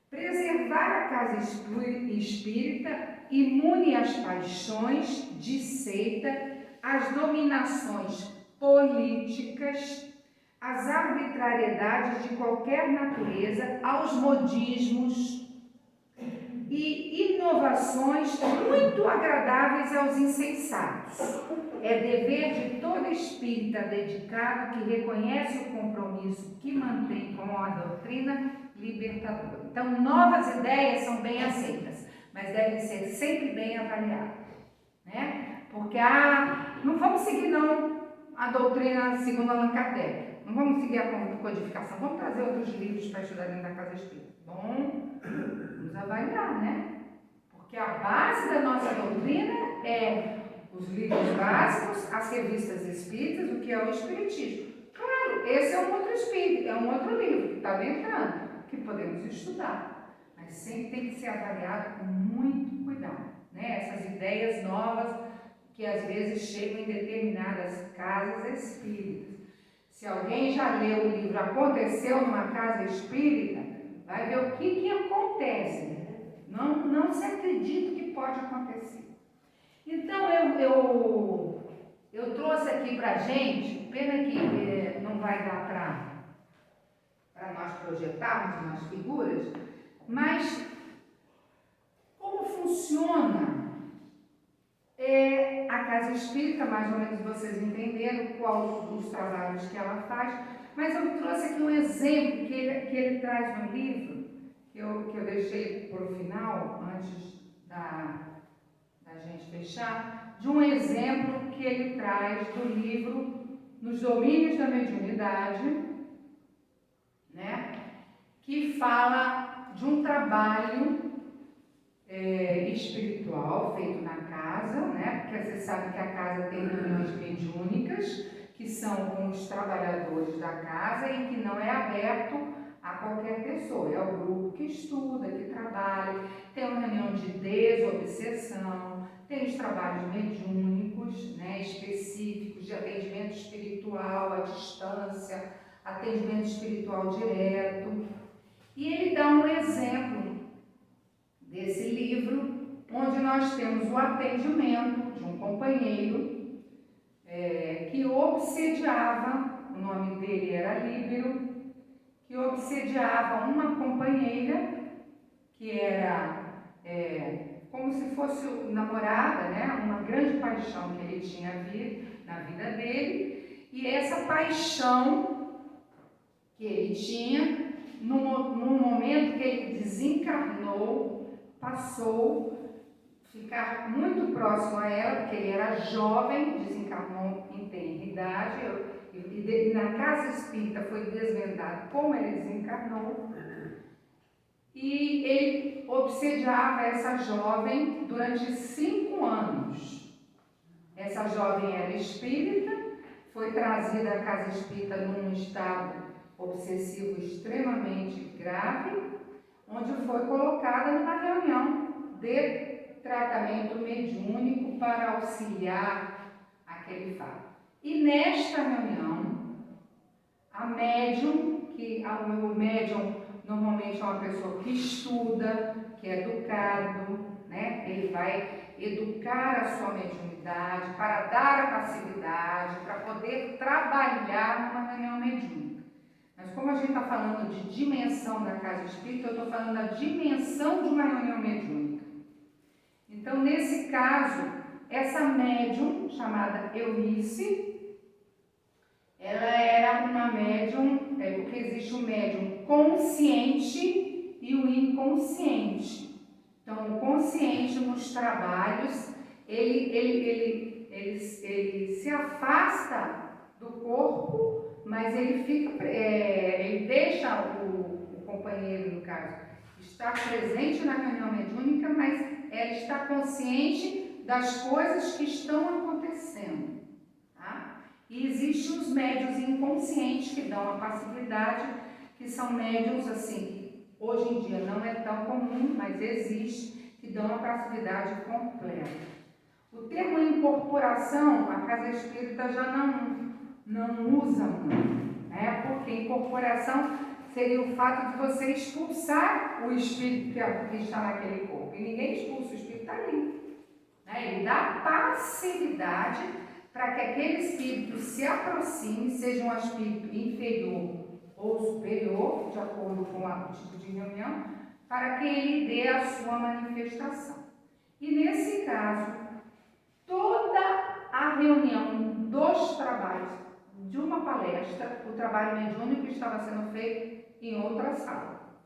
[SPEAKER 1] Preservar a casa espírita imune às paixões de seita, às dominações políticas, às arbitrariedades de qualquer natureza, aos modismos e inovações muito agradáveis aos insensatos. É dever de todo espírita dedicado que reconhece o compromisso que mantém com a doutrina libertadora. Então, novas ideias são bem aceitas, mas devem ser sempre bem avaliadas, né? Porque não vamos seguir não a doutrina segundo Allan Kardec, não vamos seguir a codificação, vamos trazer outros livros para estudar dentro da casa espírita. Bom, vamos avaliar, né? Porque a base da nossa doutrina é os livros básicos, as revistas espíritas, o que é o espiritismo. Claro, esse é um outro espírito, é um outro livro que está adentrando, que podemos estudar, mas sempre tem que ser avaliado com muito cuidado, né? Essas ideias novas que às vezes chegam em determinadas casas espíritas. Se alguém já leu o livro Aconteceu numa Casa Espírita, vai ver o que acontece. Não se acredita que pode acontecer. Então eu trouxe aqui para a gente, pena que não vai dar para nós projetarmos umas figuras, mas como funciona a casa espírita, mais ou menos vocês entenderam qual dos trabalhos que ela faz, mas eu trouxe aqui um exemplo que ele traz no livro, que eu deixei para o final, antes da gente fechar, de um exemplo que ele traz do livro Nos Domínios da Mediunidade, né, que fala de um trabalho espiritual feito na casa, né? Porque você sabe que a casa tem reuniões mediúnicas, que são com os trabalhadores da casa e que não é aberto a qualquer pessoa. É o grupo que estuda, que trabalha, tem uma reunião de desobsessão, tem os trabalhos mediúnicos, né, específicos de atendimento espiritual à distância, atendimento espiritual direto. E ele dá um exemplo desse livro, onde nós temos o atendimento de um companheiro que obsediava, o nome dele era Líbero, que obsediava uma companheira que era como se fosse namorada, né? Uma grande paixão que ele tinha na vida dele, e essa paixão que ele tinha, no momento que ele desencarnou, passou a ficar muito próximo a ela, porque ele era jovem, desencarnou em tenridade, e na casa espírita foi desvendado como ele desencarnou, e ele obsediava essa jovem durante 5 anos. Essa jovem era espírita, foi trazida à casa espírita num estado obsessivo extremamente grave, onde foi colocada numa reunião de tratamento mediúnico para auxiliar aquele fato. E nesta reunião, a médium, o médium normalmente é uma pessoa que estuda, que é educado, né? Ele vai educar a sua mediunidade para dar a passividade, para poder trabalhar numa reunião mediúnica. Mas como a gente está falando de dimensão da casa espírita, eu estou falando da dimensão de uma reunião mediúnica. Então, nesse caso, essa médium, chamada Eunice, ela era uma médium, porque existe o médium consciente e o inconsciente. Então, o consciente nos trabalhos, ele se afasta do corpo, mas ele deixa o companheiro, no caso, estar presente na reunião mediúnica, mas ela está consciente das coisas que estão acontecendo, tá? E existem os médiuns inconscientes que dão a passividade, que são médiuns assim, que hoje em dia não é tão comum, mas existe, que dão a passividade completa. O termo incorporação, a casa espírita já não usa muito, né? Porque incorporação seria o fato de você expulsar o espírito que está naquele corpo. E ninguém expulsa, o espírito está ali, né? Ele dá passividade para que aquele espírito se aproxime, seja um espírito inferior ou superior, de acordo com o tipo de reunião, para que ele dê a sua manifestação. E nesse caso, toda a reunião dos trabalhos de uma palestra, o trabalho mediúnico estava sendo feito em outra sala.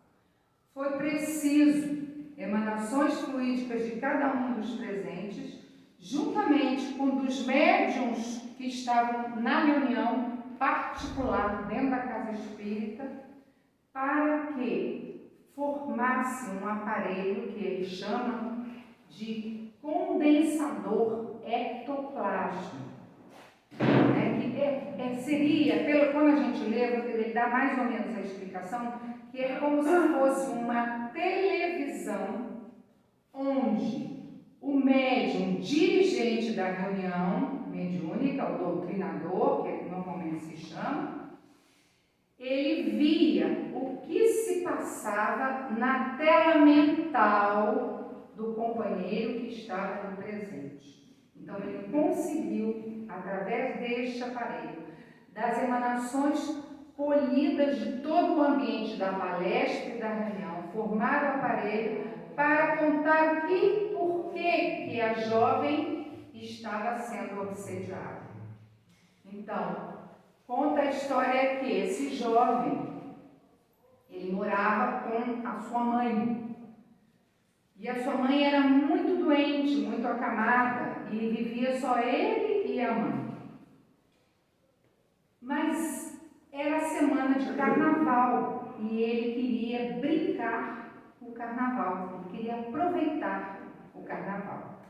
[SPEAKER 1] Foi preciso emanações fluídicas de cada um dos presentes, juntamente com dos médiuns que estavam na reunião, particular dentro da casa espírita para que formasse um aparelho que eles chamam de condensador ectoplasma. Que seria, quando a gente lê, ele dá mais ou menos a explicação, que é como se fosse uma televisão onde o médium dirigente da reunião mediúnica, o doutrinador, que normalmente se chama, ele via o que se passava na tela mental do companheiro que estava no presente. Então ele conseguiu, através deste aparelho, das emanações polidas de todo o ambiente da palestra e da reunião, formar o aparelho para contar por que a jovem estava sendo obsediada. Então, conta a história que esse jovem, ele morava com a sua mãe. E a sua mãe era muito doente, muito acamada, e vivia só ele e a mãe. Mas era semana de carnaval e ele queria brincar o carnaval, ele queria aproveitar o carnaval.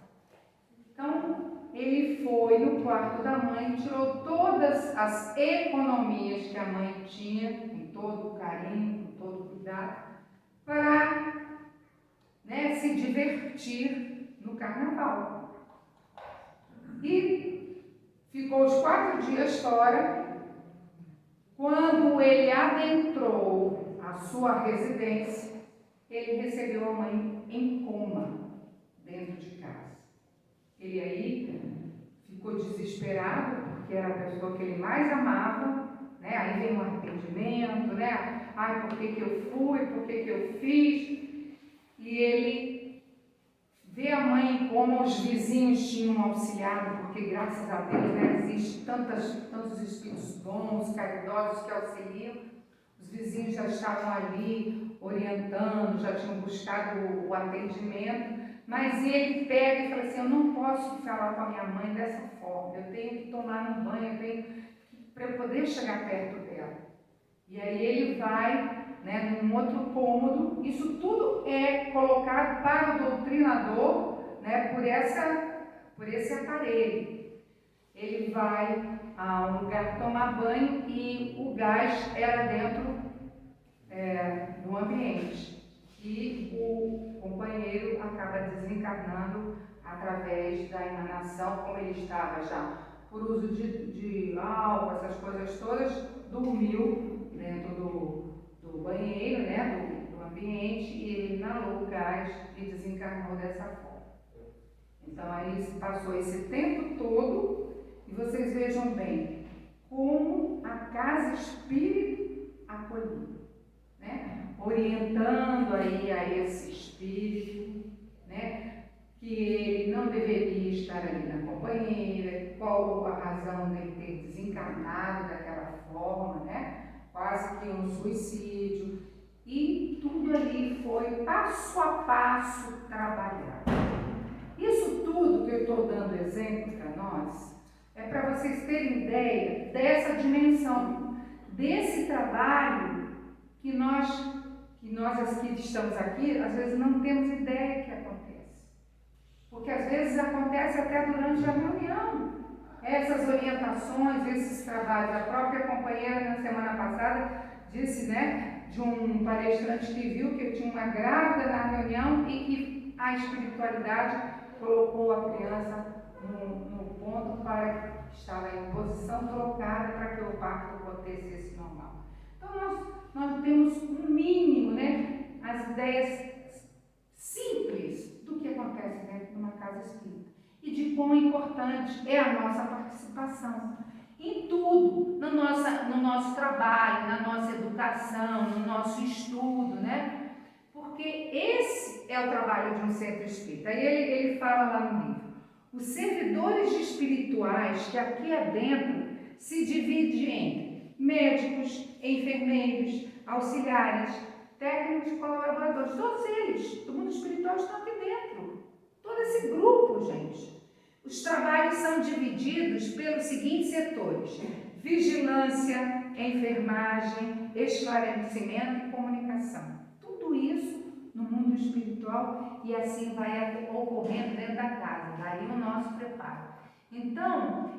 [SPEAKER 1] Então, ele foi no quarto da mãe, tirou todas as economias que a mãe tinha, com todo o carinho, com todo o cuidado, para se divertir no carnaval. E ficou os 4 dias fora. Quando ele adentrou a sua residência, ele recebeu a mãe em coma dentro de casa. Ele aí ficou desesperado, porque era a pessoa que ele mais amava, né? Aí vem um arrependimento, né? Ai, por que eu fui, por que eu fiz? E ele vê a mãe como os vizinhos tinham auxiliado, porque graças a Deus, né, existem tantos espíritos bons, caridosos que auxiliam. Os vizinhos já estavam ali orientando, já tinham buscado o atendimento, mas ele pega e fala assim: eu não posso falar com a minha mãe dessa forma, eu tenho que tomar um banho, para eu poder chegar perto dela. E aí ele vai, num outro cômodo. Isso tudo é colocado para o doutrinador, por esse aparelho. Ele vai a um lugar tomar banho e o gás era dentro do ambiente. E o companheiro acaba desencarnando através da emanação, como ele estava já por uso de álcool, essas coisas todas, dormiu dentro do banheiro, do ambiente, e ele inalou o gás e desencarnou dessa forma. Então aí se passou esse tempo todo, e vocês vejam bem como a casa espírita acolheu, orientando aí a esse espírito, que ele não deveria estar ali na companheira, qual a razão dele ter desencarnado daquela forma, quase que um suicídio, e tudo ali foi passo a passo trabalhado. Isso tudo que eu estou dando exemplo para nós é para vocês terem ideia dessa dimensão, desse trabalho que nós que estamos aqui, às vezes não temos ideia que acontece. Porque às vezes acontece até durante a reunião. Essas orientações, esses trabalhos. A própria companheira, na semana passada, disse, de um palestrante que viu que tinha uma grávida na reunião e que a espiritualidade colocou a criança no ponto para que estava em posição trocada para que o parto acontecesse normal. Então nós temos um mínimo, as ideias simples do que acontece dentro de uma casa espírita e de quão importante é a nossa participação em tudo, no nosso trabalho, na nossa educação, no nosso estudo, porque esse é o trabalho de um centro espírita. Aí ele fala lá no livro: os servidores espirituais que aqui adentro se dividem entre médicos, enfermeiros, auxiliares, técnicos e colaboradores, todos eles, do mundo espiritual, estão aqui dentro. Todo esse grupo, gente. Os trabalhos são divididos pelos seguintes setores: vigilância, enfermagem, esclarecimento e comunicação. Tudo isso no mundo espiritual e assim vai ocorrendo dentro da casa, daí o nosso preparo. Então,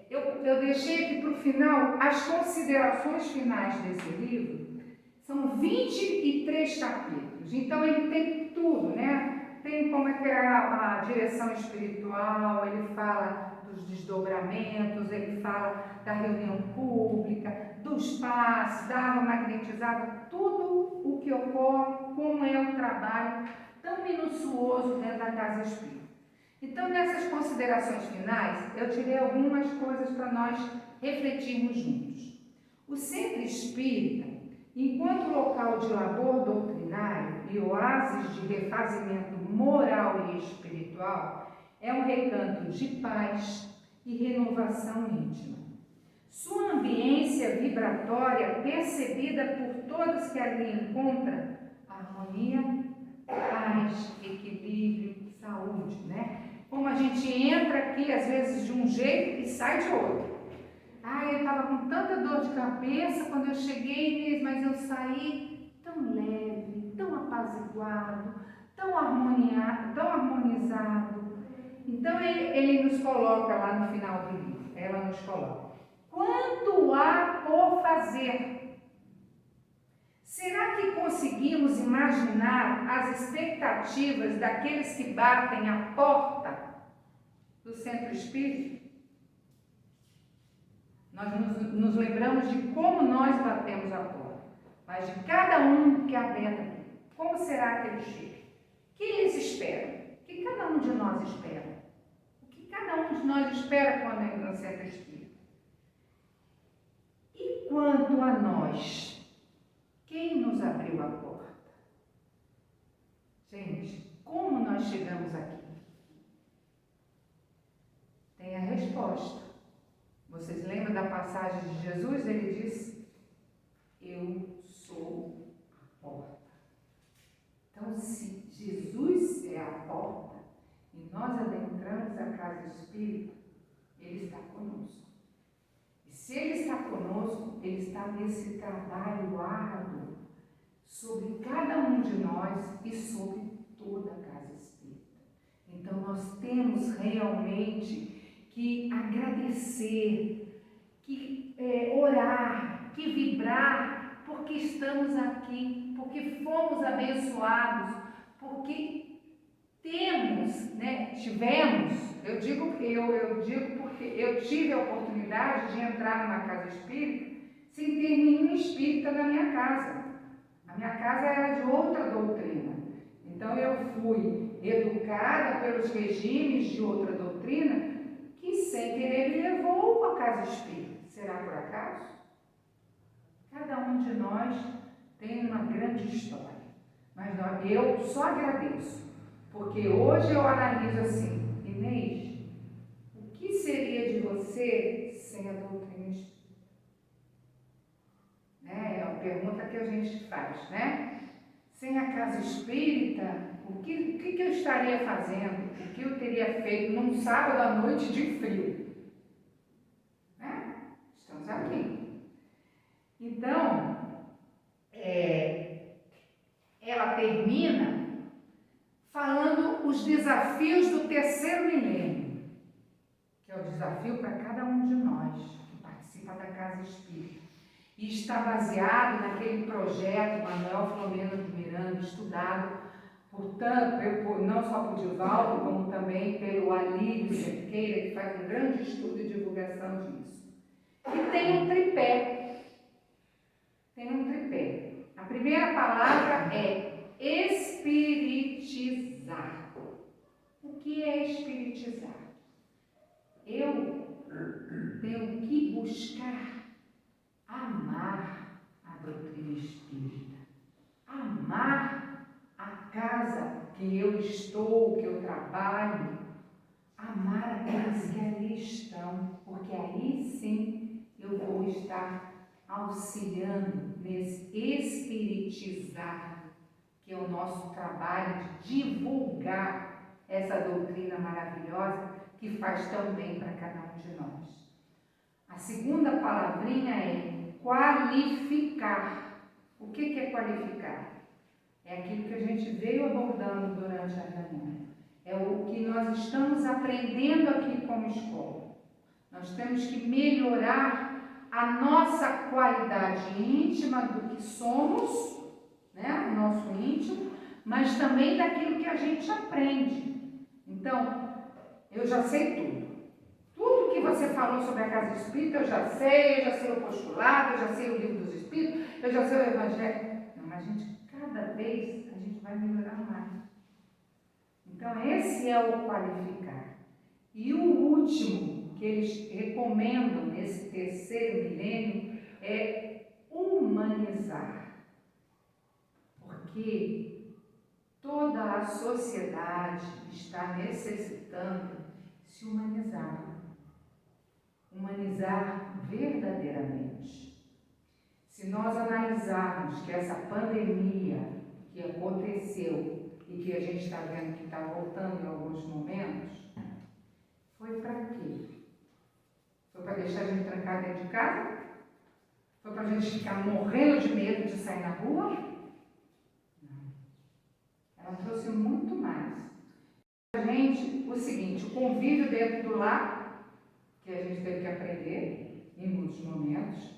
[SPEAKER 1] eu deixei aqui para o final as considerações finais desse livro. São 23 capítulos, então ele tem tudo, né? Tem como é que é a direção espiritual, ele fala dos desdobramentos, ele fala da reunião pública, dos passos, da água magnetizada, tudo o que ocorre, como é o trabalho tão minucioso dentro da casa espírita. Então, nessas considerações finais, eu tirei algumas coisas para nós refletirmos juntos. O centro espírita, enquanto local de labor doutrinário e oásis de refazimento moral e espiritual, é um recanto de paz e renovação íntima. Sua ambiência vibratória, percebida por todos que ali encontram, harmonia, paz, equilíbrio, saúde, né? Como a gente entra aqui, às vezes, de um jeito e sai de outro. Eu estava com tanta dor de cabeça quando eu cheguei, mas eu saí tão leve, tão apaziguado, tão harmonizado. Então, ele nos coloca lá no final do livro, ela nos coloca. Quanto há por fazer? Será que conseguimos imaginar as expectativas daqueles que batem a porta do centro espírita? Nós nos lembramos de como nós batemos a porta, mas de cada um que aperta, como será que ele chega? O que eles esperam? O que cada um de nós espera? O que cada um de nós espera quando entra no centro espírita? E quanto a nós, quem nos abriu a porta? Gente, como nós chegamos aqui? Tem a resposta. Vocês lembram da passagem de Jesus? Ele disse, eu sou a porta. Então, se Jesus é a porta e nós adentramos a casa espírita, ele está conosco. E se ele está conosco, ele está nesse trabalho árduo sobre cada um de nós e sobre toda a casa espírita. Então, nós temos realmente que agradecer, que orar, que vibrar, porque estamos aqui, porque fomos abençoados, porque tivemos, eu digo porque eu tive a oportunidade de entrar numa casa espírita sem ter nenhum espírita na minha casa. A minha casa era de outra doutrina. Então eu fui educada pelos regimes de outra doutrina que sem querer me levou à casa espírita. Será por acaso? Cada um de nós tem uma grande história. Mas eu só agradeço, porque hoje eu analiso assim, Inês, o que seria de você sem a doutrina espírita? É uma pergunta que a gente faz, né? Sem a casa espírita, o que eu estaria fazendo? O que eu teria feito num sábado à noite de frio? Né? Estamos aqui. Então, ela termina falando os desafios do terceiro milênio, que é o desafio para cada um de nós que participa da casa espírita. E está baseado naquele projeto Manuel Filomeno de Miranda, estudado não só por Divaldo, como também pelo Alírio Cerqueira, que faz um grande estudo e divulgação disso. E tem um tripé. A primeira palavra é espiritizar. O que é espiritizar? Eu tenho que buscar amar a doutrina espírita, amar a casa que eu estou, que eu trabalho, amar aqueles que ali estão, porque aí sim eu vou estar auxiliando nesse espiritizar, que é o nosso trabalho de divulgar essa doutrina maravilhosa que faz tão bem para cada um de nós. A segunda palavrinha é qualificar. O que é qualificar? É aquilo que a gente veio abordando durante a reunião. É o que nós estamos aprendendo aqui como escola. Nós temos que melhorar a nossa qualidade íntima do que somos, né? O nosso íntimo, mas também daquilo que a gente aprende. Então, eu já sei tudo. Tudo que você falou sobre a casa espírita, eu já sei o postulado, eu já sei o livro dos espíritos, eu já sei o evangelho. Não, mas cada vez a gente vai melhorar mais. Então, esse é o qualificar. E o último que eles recomendam nesse terceiro milênio é humanizar. Porque toda a sociedade está necessitando se humanizar. Humanizar verdadeiramente. Se nós analisarmos que essa pandemia que aconteceu e que a gente está vendo que está voltando em alguns momentos, foi para quê? Foi para deixar a gente trancada dentro de casa? Foi para a gente ficar morrendo de medo de sair na rua? Não. Ela trouxe muito mais. A gente, o seguinte, o convívio dentro do lar, que a gente teve que aprender em muitos momentos,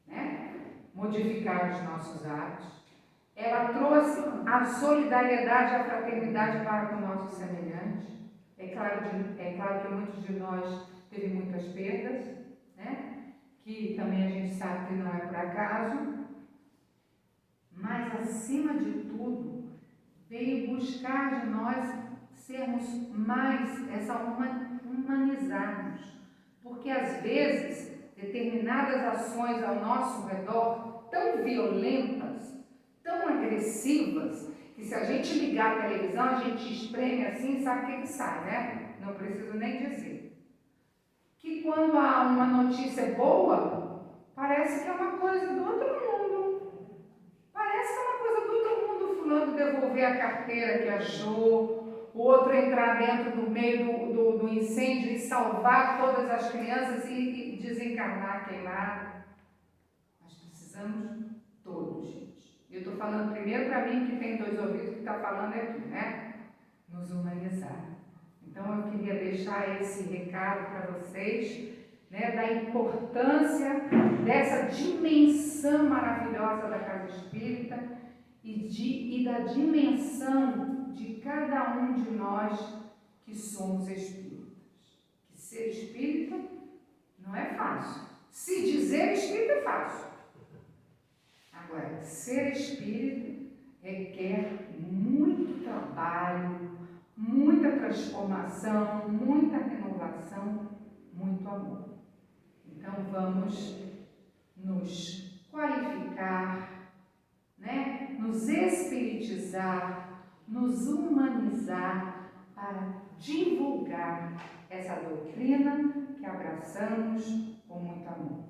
[SPEAKER 1] né? Modificar os nossos hábitos. Ela trouxe a solidariedade e a fraternidade para com o nosso semelhante. É claro que muitos de nós teve muitas perdas, né? Que também a gente sabe que não é por acaso, mas acima de tudo, veio buscar de nós sermos mais, humanizarmos, porque às vezes determinadas ações ao nosso redor, tão violentas, tão agressivas, que se a gente ligar a televisão, a gente espreme assim, sabe o que sai, né? Não preciso nem dizer. Que quando há uma notícia boa, parece que é uma coisa do outro mundo. Parece que é uma coisa do outro mundo, o fulano devolver a carteira que achou, o outro entrar dentro do meio do incêndio e salvar todas as crianças e desencarnar queimado. Nós precisamos todos, gente. Eu estou falando primeiro para mim, que tem 2 ouvidos, que está falando aqui, né? Nos humanizar. Então, eu queria deixar esse recado para vocês, né, da importância dessa dimensão maravilhosa da Casa Espírita e da dimensão de cada um de nós que somos espíritas. Que ser espírita não é fácil. Se dizer espírita é fácil. Agora, ser espírita requer muito trabalho, muita transformação, muita renovação, muito amor. Então vamos nos qualificar, né? Nos espiritizar, nos humanizar para divulgar essa doutrina que abraçamos com muito amor.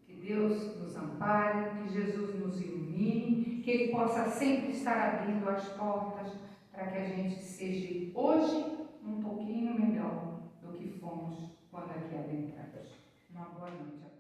[SPEAKER 1] Que Deus nos ampare, que Jesus nos ilumine, que Ele possa sempre estar abrindo as portas para que a gente seja hoje um pouquinho melhor do que fomos quando aqui adentramos. Uma boa noite.